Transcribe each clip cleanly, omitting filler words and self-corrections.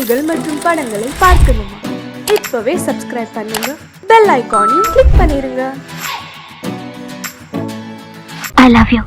நிகழ்ச்சிகள் மற்றும் படங்களை பார்க்கணுமா? இப்பவே சப்ஸ்கிரைப் பண்ணுங்க, பெல் ஐகானையும் கிளிக் பண்ணிருங்க. I love you.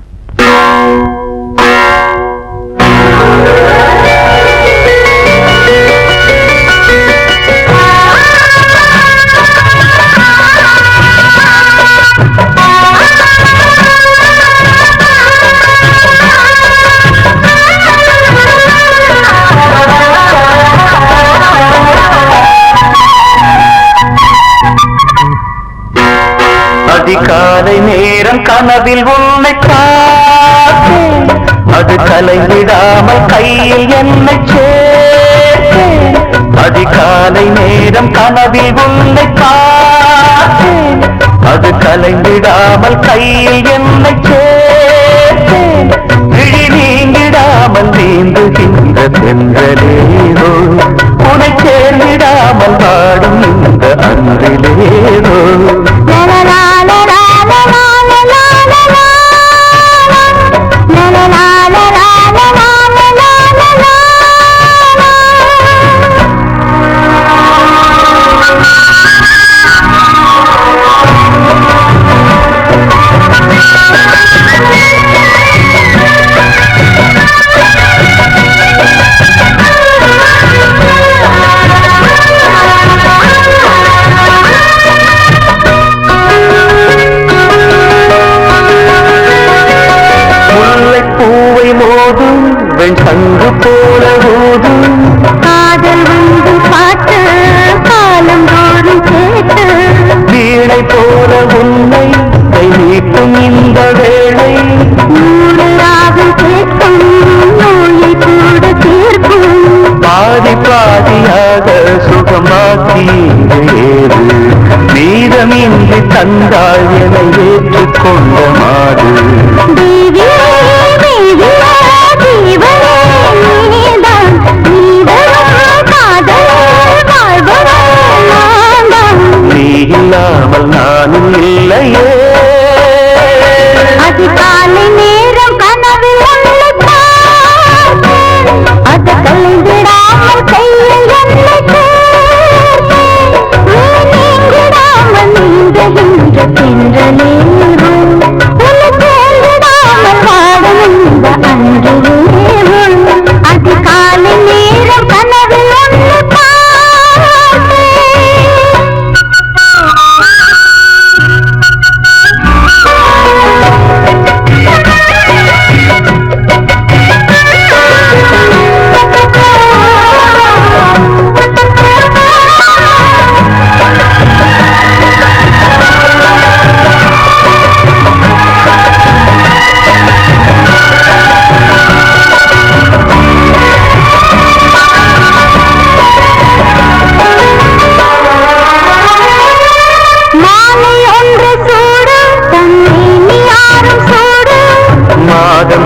அதிகாலை நேரம் கனவில் உன்னை பார்த்தேன், அது கலைவிடாமல் கையில் என்னை சேர்த்தேன். அதிகாலை நேரம் கனவில் உன்னை பார்த்தேன், அது கலைவிடாமல் கையில் என்னை சேர்த்தேன். விழி நீங்கிடாமல் நீந்துகின்ற தென்றலேதோ, உனை சேர்ந்திடாமல் வாடும் இந்த அன்றிலேதோ. சங்கு போல ஊதும் காதல் வந்து பாட்டு காலம் தோறும் கேட்டு, வீணை போல உன்னை கை நீட்டும் இந்த வேளை, நூறு ராகம் கேட்கும் நோயை கூட தீர்க்கும். பாதி பாதியாக சுகமாக்கி ஏறு, மீதமின்றி தந்தாள் என ஏற்றுக்கொண்ட மாடு. இல்லாமல் நானும் இல்லையே. அதிகாலை நேரம் கனவில் உன்னை பார்த்தேன், அது கலைந்திடாமல் கையில் என்னை சேர்த்தேன். நீங்கிடாமல் நீந்துகின்ற தென்றலேறும், உன்னை சேர்ந்திடாமல் வாடும் இந்த அன்றிலேறும். அதிகாலை நேரம் கனவில் உன்னை பார்த்தேன்.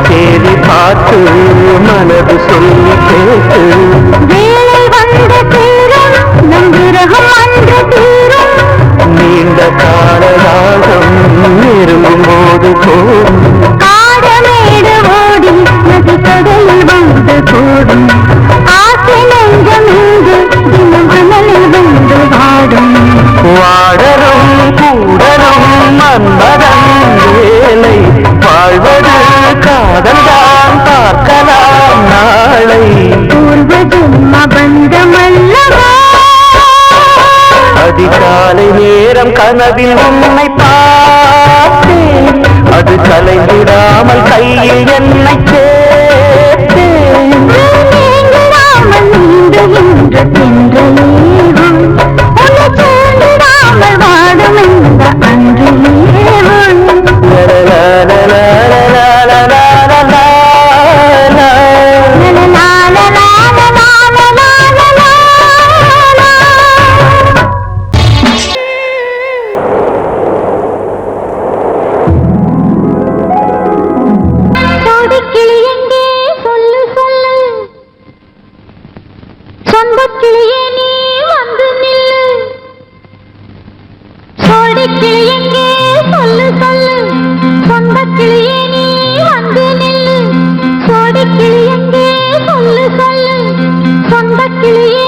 தேடி பார்த்து மனது சொல்லி கேட்டு, வேலை வந்து தீரும் நம் விரகம் வந்து தீரும். நீண்ட காலராகம் நெருங்கும் போது போடும், காடமேடு ஓடி நதி கடலில் வந்து கூடும். ஆசை நெஞ்சம் இங்கு தினம் அனலில் வந்து வாடும். வாடரும் கூடரும் மன்மதன் வேலை, வாழ்வது காதல்தான் பார்க்கலாம் நாளை. பூர்வ ஜென்ம பந்தமல்லவா. அதிகாலை நேரம் கனவில் உன்னை பார்த்தேன், அது கலைந்திடாமல் கையில் என்னை சேர்த்தேன். நீங்கிடாமல் நீந்துகின்ற தென்றலேறும், உன்னை சேர்ந்திடாமல் வாடும் இந்த அன்றிலேறும். சொந்தக்கிளியே நீ வந்து நில்லு, சோடிக்கிளி எங்கே சொல்லு சொல்லு. சொந்தக்கிளியே நீ வந்து நில்லு, சோடிக்கிளி எங்கே சொல்லு சொல்லு. சொந்தக்கிளியே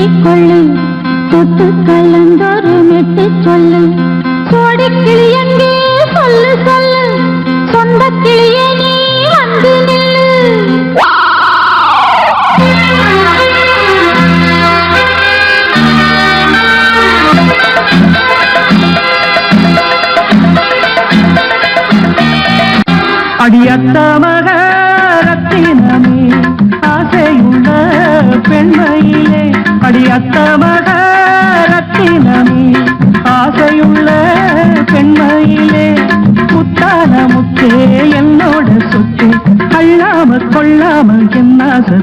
கட்டிக்கொள்ளு தொட்டு கலந்தொரு மெட்டு சொல்லு சோடி கிளி எங்கே சொல்லு சொல்லு சொந்த கிளியே நீ வந்து நில்லு அடியத்த மகரத்தினமே ஆசையுள்ள பெண்மையிலே அடியத்த மகரத்தினமே ஆசையுள்ள பெண்மையிலே முத்தான முத்தே என்னோட சொத்து அள்ளாம கொள்ளாம என்ன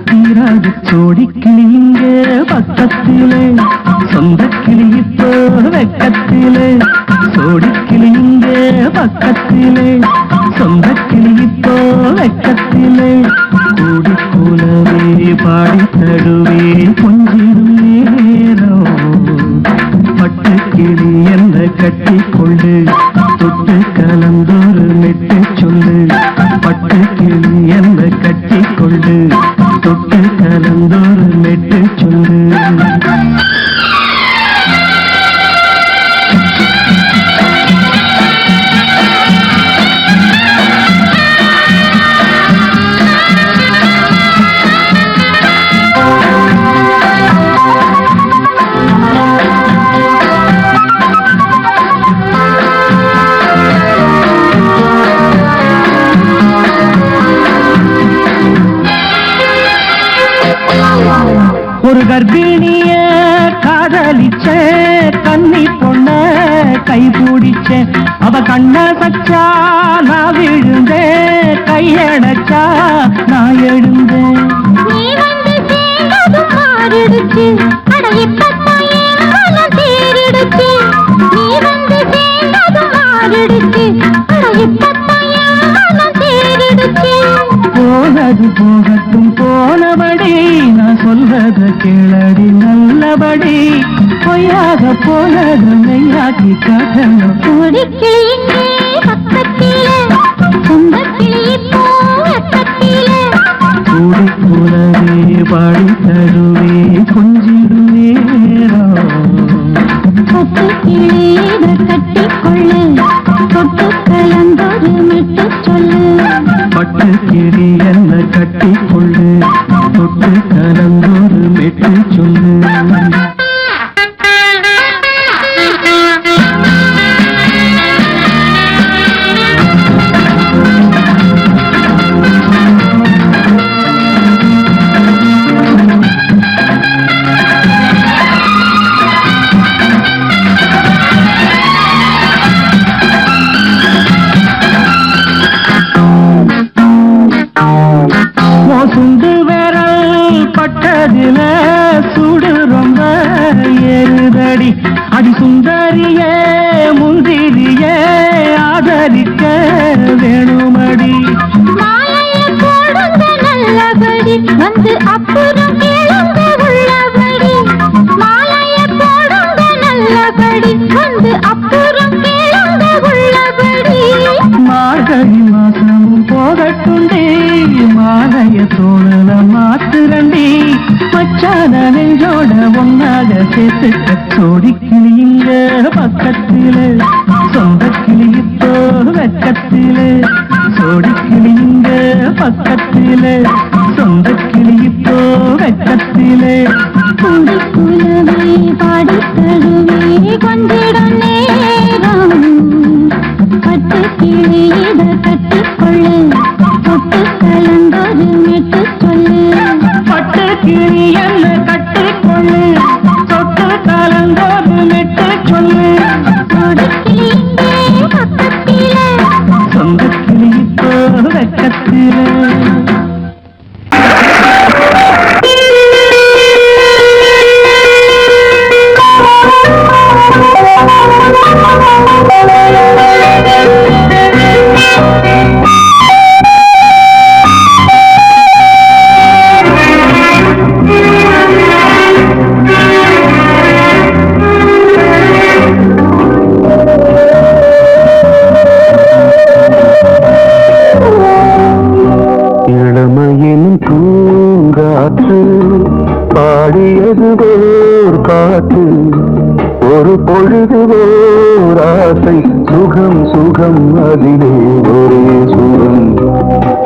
தீராது சோடிக்கிளி இங்க பக்கத்திலே சொந்த கிளி இப்போ வெக்கத்திலே சோடிக்கிளி இங்க பக்கத்திலே சொந்த கிளி இப்போ வெக்கத்திலே கூடி கூலவே பாடி தடுவே கொஞ்சிடும் நேரம் பட்டு கிளி என்ன கட்டிக்கொண்டு தொட்டு கலந்தொரு மெட்டு சொல்லு பட்டு கிளி என்ன கட்டிக்கொண்டு தொட்டு கலந்தொரு மெட்டு சொல்லு ஒரு கர்ப்பிணிய காதலிச்ச கன்னி பொண்ண கை பிடிச்ச அவ கண்ண சச்சா நான் விழுந்தேன் கையடைச்சா நான் எழுந்தேன் நீ வந்து சேர்ந்ததும் மாறிடுச்சு அட இப்பத்தான் என் மனம் தேறிடுச்சு நீ வந்து சேர்ந்ததும் மாறிடுச்சு அட இப்பத்தான் என் மனம் தேறிடுச்சு போனது போகட்டும் போனபடி நான் சொல்றத கேளடி நல்லபடி பொய்யாக போனது மெய்யாக்கி காட்டணும் சோடி கிளி இங்கே பக்கத்திலே சொந்த கிளி இப்போ வெக்கத்திலே கூடி கூடவே பாடி தருவே கொஞ்சிடும் நேரம் தொட்டு கிளி இதை கட்டிக்கொள்ளு தொட்டு கலந்தொரு மெட்டு சொல்லு பட்டு கிளி என்ன கட்டிக்கொள்ளு தொட்டு கலந்தொரு மெட்டு சொல்லு சுண்டு விரல் பட்டதில சுடு ரொம்ப ஏறுதடி அடி சுந்தரியே முந்திரியே ஆதரிக்க வேணுமடி மாலைய போடுங்க நல்லபடி வந்து அப்புறம் கேளுங்க உள்ளபடி மாலைய போடுங்க நல்லபடி வந்து அப்புறம் கேளுங்க உள்ளபடி மார்கழி மாசமும் போகட்டுண்டி மாலைய தோழல மாத்துரண்டி மச்சான நெஞ்சோட ஒன்னாக சேர்த்துக்க சோடி கிளி இங்க பக்கத்திலே சொந்த கிளி இப்போ வெக்கத்திலே சோடி கிளி இங்க பக்கத்திலே சொந்த கிளி இப்போ வெக்கத்திலே கூடி குலவே பாடி தருவே கொஞ்சிடும் நேரம் பட்டு கிளி இதை கட்டிக்கொள்ளு தொட்டு கலந்தொரு மெட்டு சொல்லு பட்டு கிளி என்ன கட்டிக்கொள்ளு தொட்டு கலந்தொரு மெட்டு சொல்லு சோடி கிளி இங்கே பக்கத்திலே சொந்த கிளி இப்போ வெக்கத்திலே பொழுதுவோர் ஆசை சுகம் சுகம் அதிலே ஒரே சுகம்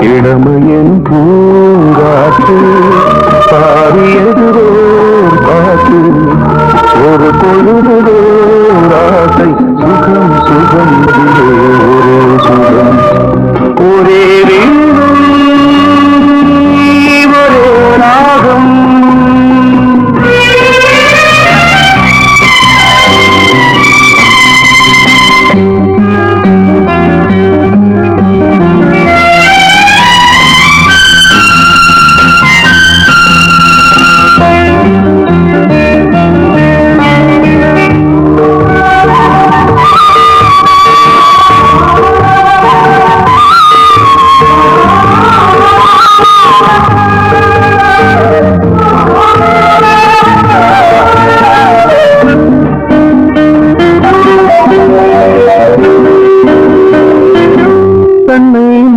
இளமையின் பூங்காற்று பாடியதுவோர் பாட்டு ஒரு பொழுதுவோர் ஆசை சுகம் சுகம் அதிலே ஒரே சுகம் ஒரே வீடும் ஒரே ராகம்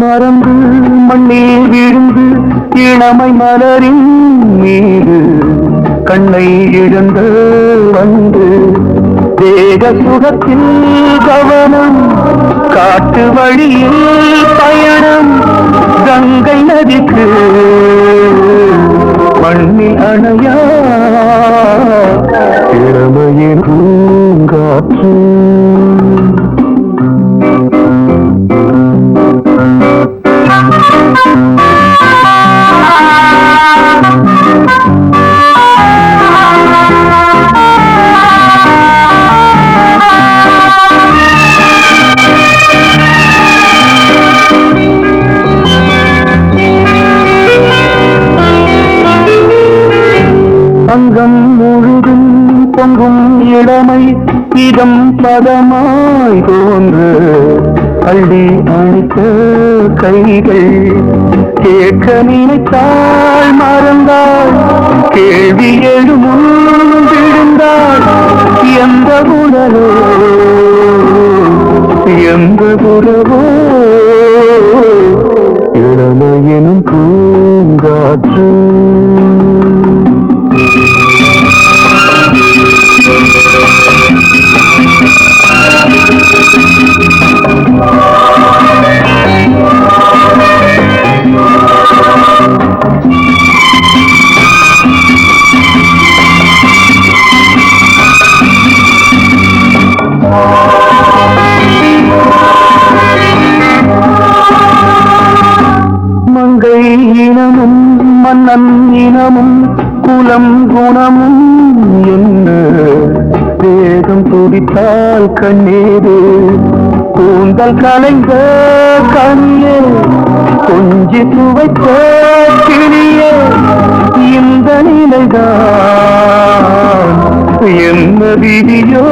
மறந்து மண்ணில் விழுந்து இளமை மலரின் மீது கண்ணை இழந்து வந்து தேக சுகத்தில் கவனம் காட்டு வழியில் பயணம் கங்கை நதிக்கு மண்ணில் அணையா இளமையின் பூங்காற்று அங்கம் முழுதும் பொங்கும் இளமை இதம் பதமாய் தோன்று அள்ளி அணைத்த கைகள் கேட்க நினைத்தாள் மறந்தாள் கேள்வி எழும் விழுந்தாள் எந்த உடலோ எந்த உறவோ இளமையினும் பூங்காற்று மங்கை இனமும் மன்னன் இனமும் குலம் குணமும் என்ன வேகம் துடித்தால் கண்ணீரு கூந்தல் கலைந்த கண்ணியே கொஞ்சி துவைத்த கிளியே இந்த நிலைதான் என்ன விதியோ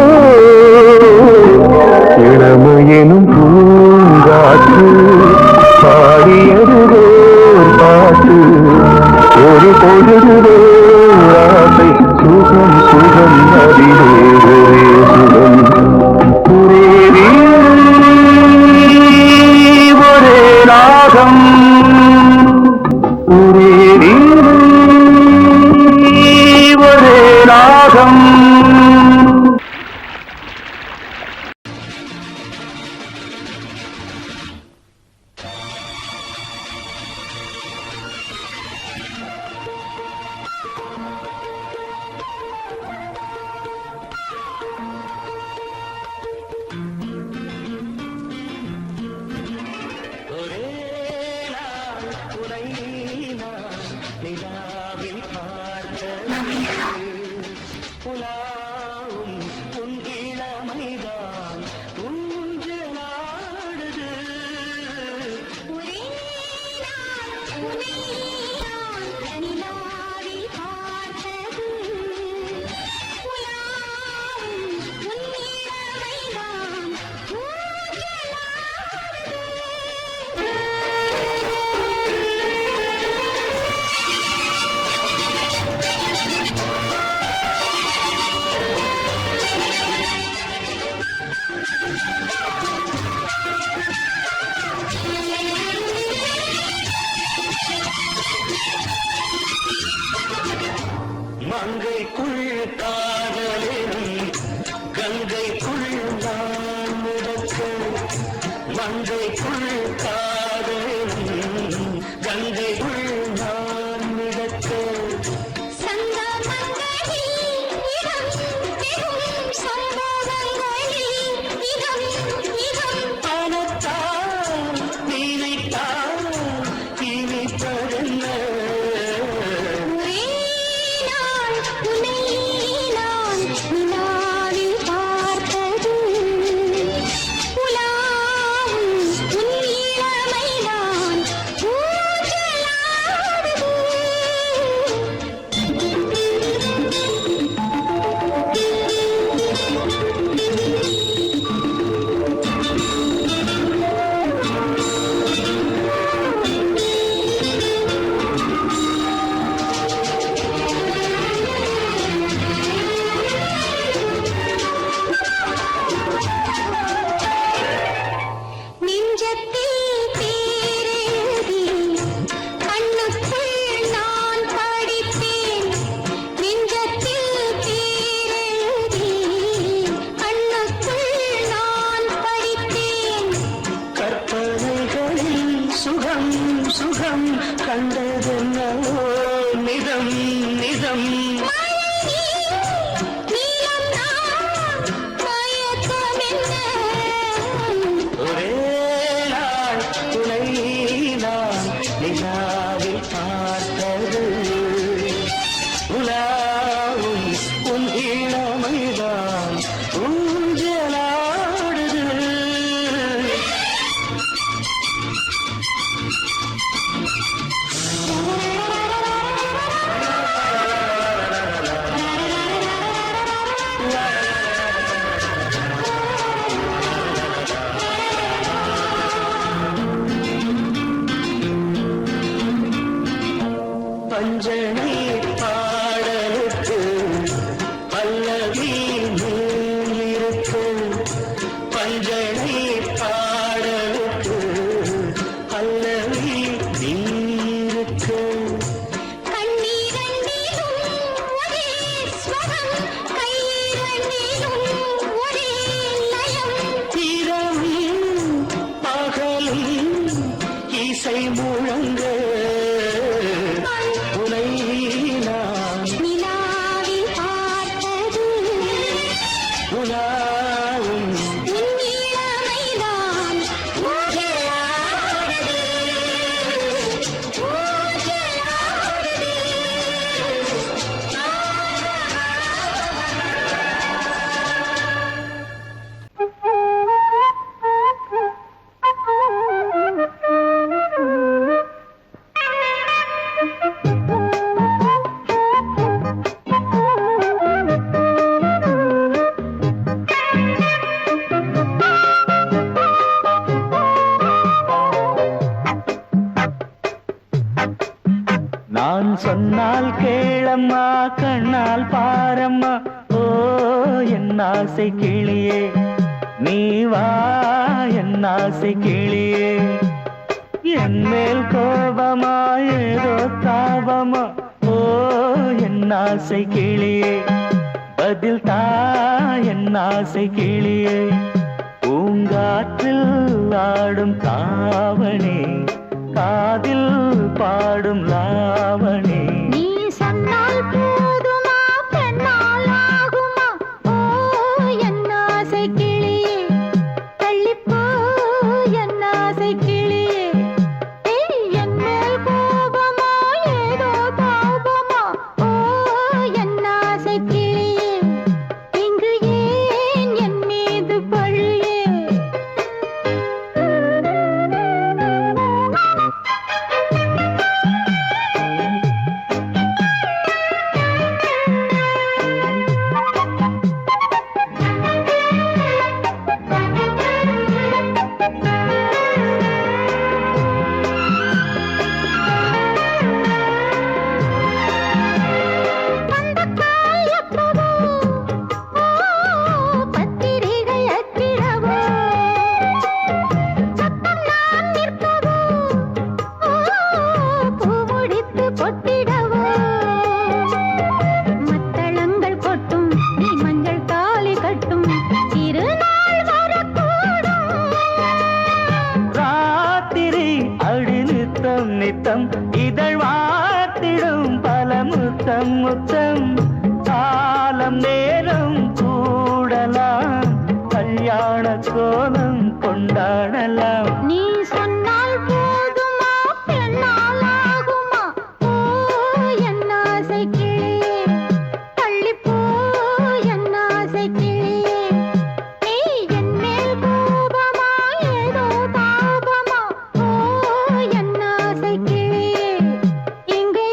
இளமையெனும் பூங்காற்று பாடியதுவே பாட்டு ஒரு பொழுதுவே ஆசை சுகம் சுகம் அதிலே ஒரே சுகம் ஒரே ஒரே ராகம் ஒரே ஒரே ராகம் மங்கைக்குள் காதலும் கங்கைக்குள் நான் மிதக்க பணத்தால் நினைத்தால் இனிப்பதென்ன சுகம் கண்டதென்னோ நிதம் நிதம் ஒரே நாள் துணை நான் நிலாவில் பார்த்தது உலாவும் உன் இளமைதான் ஊஞ்சலாடுது பஞ்சனை பாடலுக்கு பல்லவி நூலிருக்கு பஞ்சனை பாடலுக்கு பல்லவி நீருக்கு இரவும் பகலும் இசை முழங்க உனை நான் உலாவும் நான் சொன்னால் கேளம்மா கண்ணால் பாரம்மா ஓ என் ஆசை கிளியே நீ வா என் ஆசை கிளியே என் மேல் கோபமா ஏதோ தாபமா ஓ என் ஆசை கிளியே பதில் தா என் ஆசை கிளியே பூங்காற்றில் ஆடும் தாவணி காதில் பாடும் லாவணி நீ சொன்னால் போதுமா பெண்ணால் ஆகுமா ஓ என் ஆசை கிளியே தள்ளிப்போ என் ஆசை கிளியே என் மேல் கோபமா ஏதோ தாபமா ஓ என் ஆசை கிளியே இங்கு ஏன் என் மீது பழியே நித்தம் இதழ் வாத்திடும் பல முத்தம் முத்தம் காலம் நேரம் கூடலாம் கல்யாண கோலம் கொண்டாடலாம் நீ சொன்னால் போதுமா பெண்ணால் ஆகுமா ஓ என் ஆசை கிளியே தள்ளிப்போ என் ஆசை கிளியே நீ என் மேல் கோபமா ஏதோ தாபமா ஓ என் ஆசை கிளியே இங்கே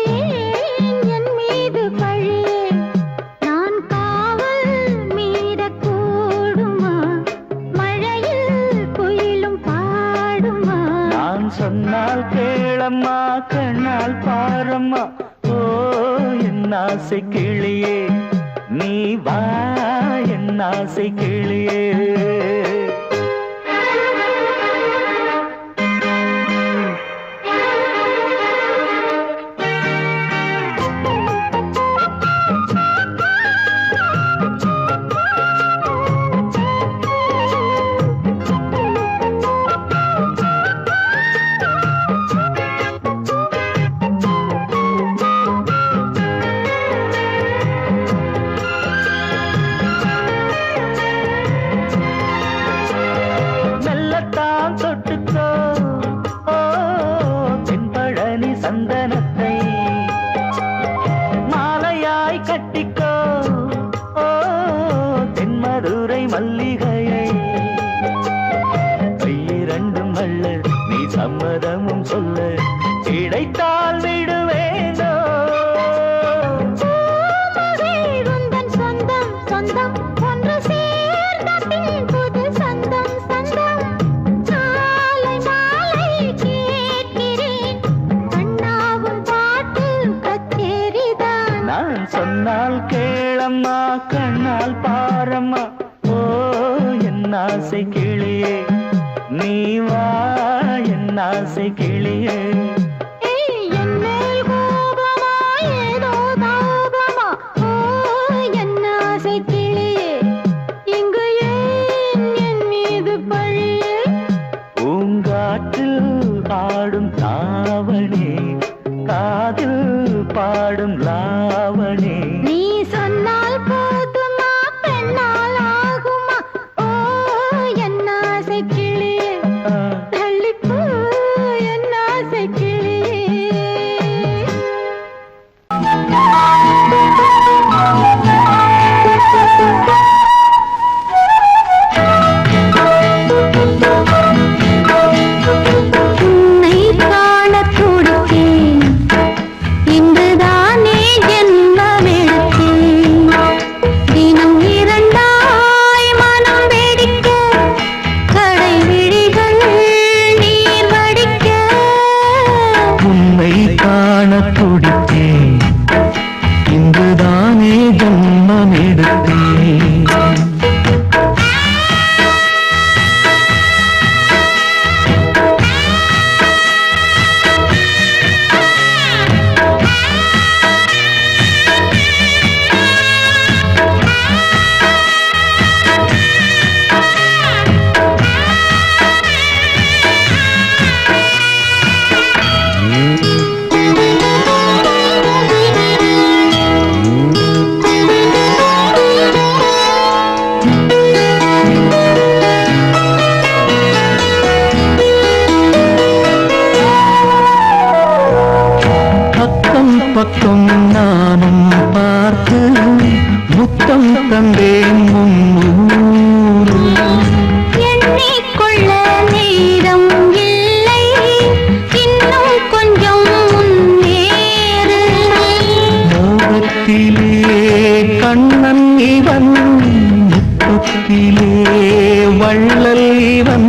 என் மீது பழியே நான் காவல் மீறக்கூடுமா மழையில் குயிலும் பாடுமா நான் சொன்னால் கேளம்மா கண்ணால் பாரம்மா ஓ என் ஆசை கிளியே நீ வா என் ஆசை கிளியே மெல்லத்தான் தொட்டுக்கோ ஓ தென்பழனி சந்தனத்தை மாலையாய் கட்டிக்கோ ஓ தென்மதுரை மல்லிகையை கையிரண்டும் அல்ல நீ சம்மதமும் சொல்ல கிடைத்தால் விடுவேனோ உந்தன் சொந்தம் சொந்தம் ஒன்று சேர்ந்த பின் புது சொந்தம் சொந்தம் மாலை மாலை கேட்கிறேன் கண்ணாவும் பாட்டு கச்சேரிதான் நான் சொன்னால் கேளம்மா கண்ணால் பாரம்மா ஓ என் ஆசை கிளியே நீ வா என் ஆசை கிளியே என் மேல் கோபமா ஏதோ தாபமா ஓ என் ஆசை கிளியே இங்கு ஏன் என் மீது பழியே பூங்காற்றில் ஆடும் தாவணி காதில் பாடும் லாவணி நீ சொன்னால் போதுமா பெண்ணால் ஆகுமா ஓ என் ஆசை கிளியே தள்ளிப்போ என் ஆசை கிளியே உன்னை காணத் துடித்தேன் இன்றுதானே ஜென்மமெடுத்தேன் தினம் இரண்டாய் மனம் வெடிக்க கடை விழிகள் நீர் வடிக்க உன்னை காண துடித்தேன் இன்றுதானே ஜன்மம் எடுத்தேன் அக்கம் பக்கம் நானும் பார்த்து முத்தம் தந்தேன் முன்னூறு எண்ணிக்கொள்ள நேரம் இல்லை இன்னும் கொஞ்சம் முன்னேறு மோகத்திலே கண்ணன் இவன் முத்தத்திலே வள்ளல் இவன்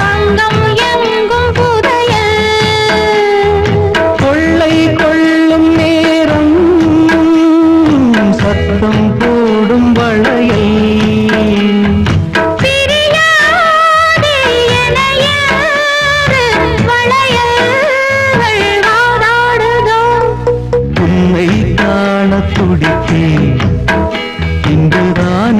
அங்கம் எங்கும் புதையல் கொள்ளை கொள்ளும் நேரம் சத்தம் போடும் வளையல் பிரியாதே என யாரு வளையல்கள் வாதாடுதோ உன்னை காண துடித்தேன் இன்றுதான்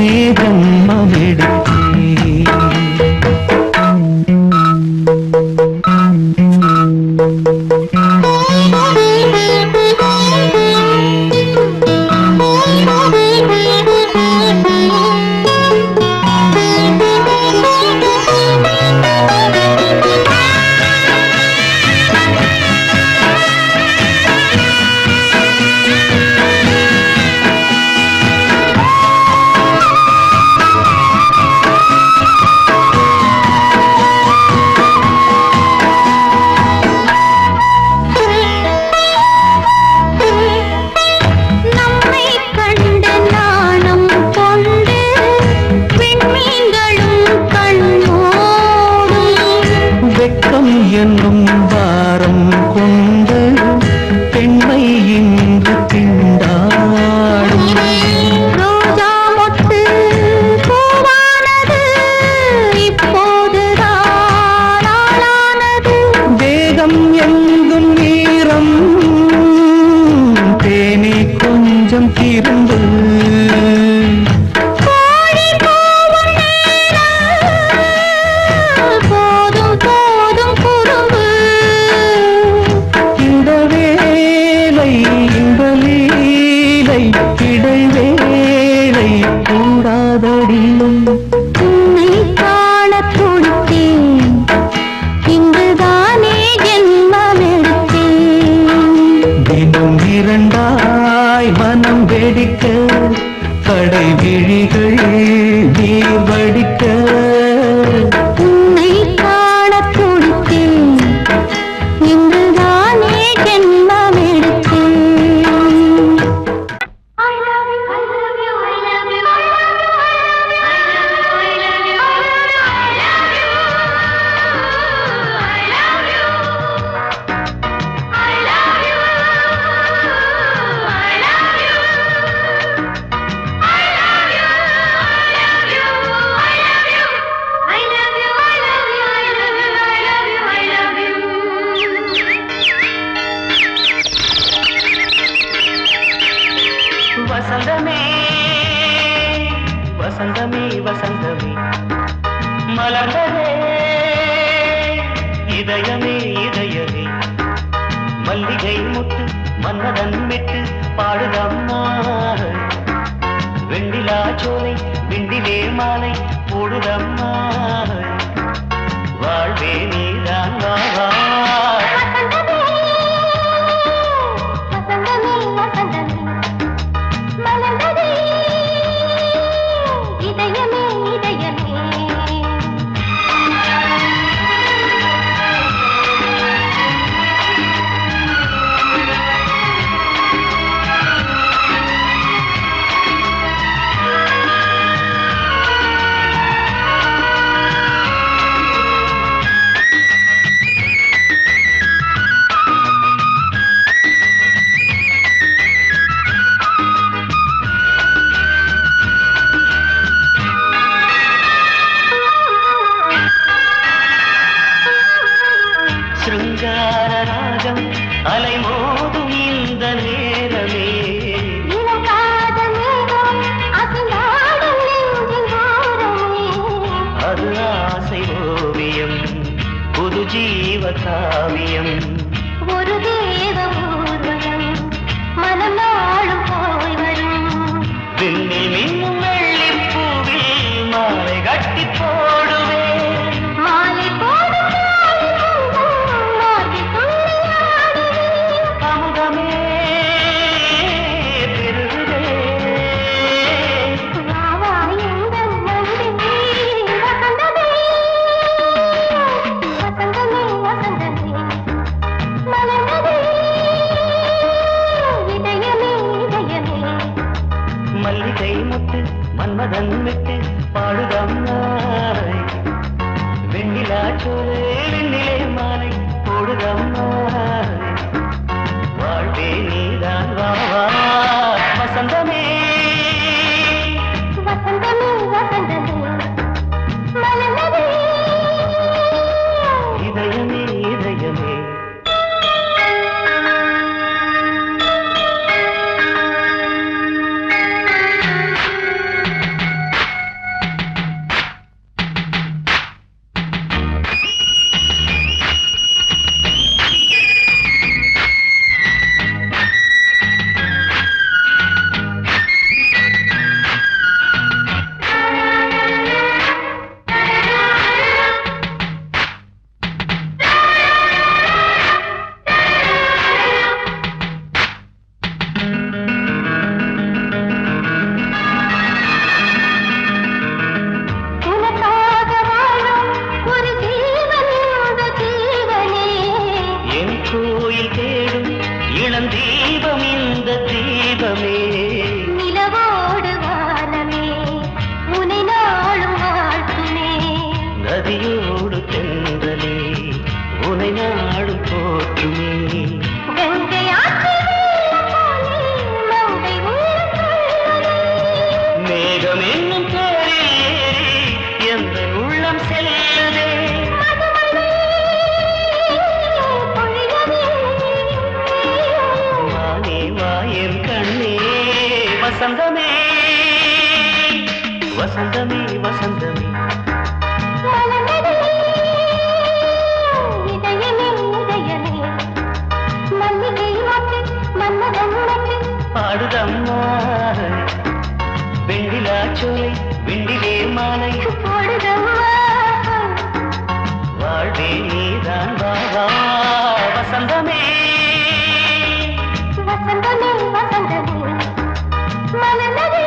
மடியும் உன்னை காண துடித்தேன் இங்குதானே ஜென்மமெடுத்தேன் தினம் இரண்டாய் மனம் வெடிக்க கடை விழிகள் நீர் வடிக்க உன்னை காண துடித்தேன் இங்குதானே ஜென்மமெடுத்தேன் வசந்தமே வசந்தமே வசந்தமே மலர்ந்ததே இதயமே இதயமே மல்லிகை முட்டு மன்னதன் மெட்டு பாடுதம்மா வெண்ணிலா சோலை விண்டிலே மாலை போடுதம்மா வாழ்வே நீதான் வா வா. சிருங்கார ராகம் அலைமோதும் இந்த நேரமே அது ஆசை ஓவியம் புது ஜீவ காவியம் ஒரு தேவ ஊர்வலம் மனம் நாளும் போய் வரும் விண்ணில் மின்னும் வெள்ளி பூவில் மாலை கட்டி போடுவேன் மாலை போடும் அமுதமே பெருகுதே மல்லிகை முட்டு மன்மதன் விட்டு பாடுதம்மாய் வெண்ணிலா சோலை வெண்ணிலே மாலை போடுதம்மாய் வாழ்வே நீதான் வா வா. வசந்தமே இதயமே இதயமே கோயில் தேடும் இளம் தீபம் இந்த தீபமே நிலவோடு வானமே உனை நாளும் வாழ்த்துமே நதியோடு தென்றலே உனை நாடும் போற்றுமே கங்கை ஆற்றில் மங்கை மேகம் என்னும் பேரில் ஏறி எந்த உள்ளம் செல்லுதே வானே வாயன் கண்ணே வசந்தமே வசந்தமே வசந்தமே பாடுதம்மா வெண்ணிலா விழாச்சோலை விண்டிலே மாலை போடுதம்மா வாழ்வே நீதான் வாவா வசந்தமே வசந்தமே வசந்தமே மலர்ந்ததே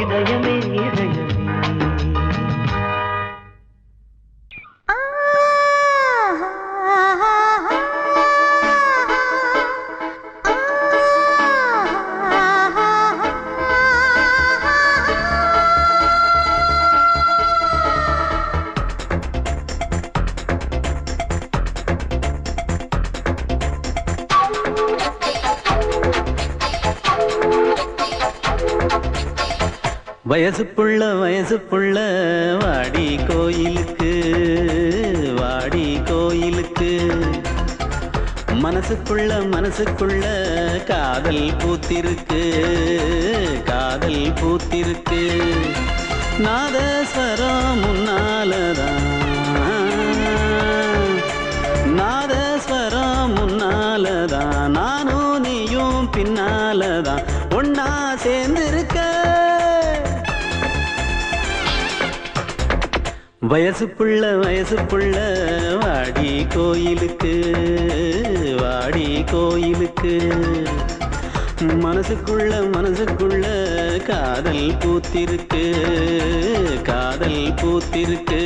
இதயமே இதயமே வயசு புள்ள வாடி கோயிலுக்கு வாடி கோயிலுக்கு மனசுக்குள்ள காதல் பூத்திருக்கு காதல் பூத்திருக்கு நாதஸ்வரம் முன்னாலதான் நாதஸ்வரம் முன்னாலதான் நானும் நீயும் பின்னாலதான் ஒன்னா சேர்ந்திருக்க வயசு புள்ள வாடி கோயிலுக்கு வாடி கோயிலுக்கு மனசுக்குள்ள காதல் பூத்திருக்கு காதல் பூத்திருக்கு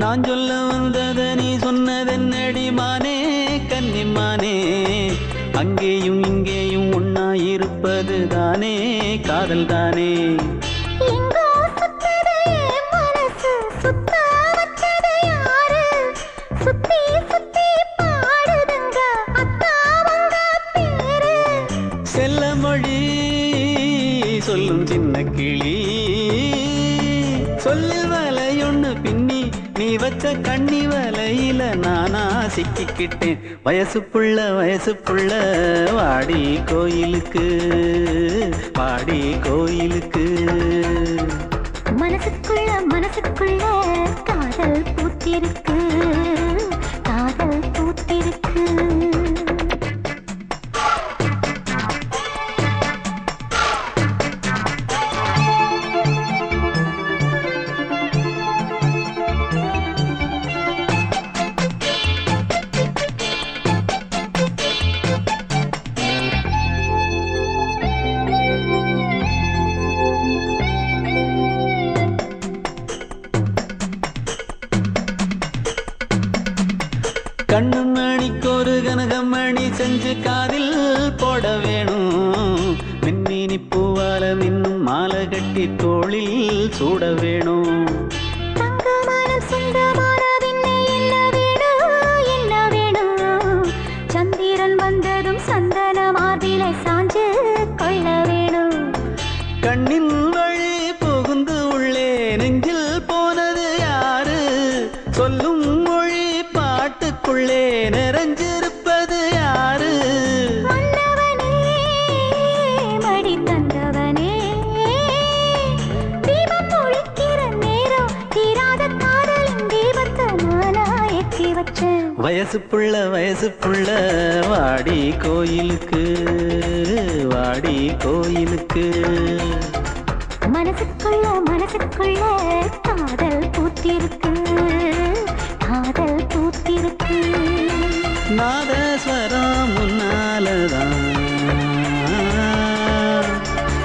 நான் சொல்ல வந்தத நீ சொன்னதென்னடி மானே கன்னிமானே அங்கேயும் இங்கேயும் ஒன்னா இருப்பது தானே காதல் தானே செல்ல மொழி சொல்லும் சின்ன கிளி சொல்லில் வலையொன்னு பின்னி நீ வச்ச கண்ணி வலையில நானா சிக்கிக்கிட்டேன் வயசு புள்ள வாடி கோயிலுக்கு வாடி கோயிலுக்கு மனசுக்குள்ள காதல் பூத்திருக்கு காதல் பூத்திருக்கு கண்ணு மணிக்கு ஒரு கனகமணி செஞ்சு காதில் போட வேணும் மின்மினி பூவால மின்னும் மாலை கட்டி தோளில் சூட வேணும் சந்திரன் வந்ததும் சந்தன மார்பிலை சாஞ்சு கொள்ள வேணும் கண்ணின் வழி புகுந்து உள்ளே நெஞ்சில் போனது யாரு சொல்லும் மொழி பாட்டுக்குள்ளே நிறைஞ்சிருப்பது யாரு மன்னவனே மடி தந்தவனே தீபம் ஒழிக்கிற நேரம் தீராத காதலின் தீபத்தை நானா ஏற்றி வச்சேன் வயசு புள்ள வாடி கோயிலுக்கு வாடி கோயிலுக்கு மனசுக்குள்ள காதல் பூத்திருக்கு காதல் பூத்திருக்கு நாதஸ்வரம் முன்னாலதான்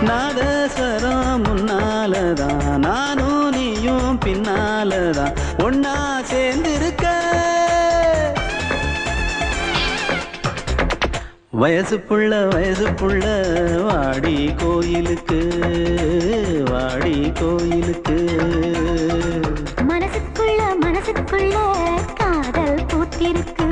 நாதஸ்வரம் முன்னாலதான் நானும் நீயும் பின்னாலதான் ஒன்னா சேர்ந்திருக்க வயசு புள்ள வாடி கோயிலுக்கு வாடி கோயிலுக்கு. மனசுக்குள்ள காதல் பூத்திருக்கு.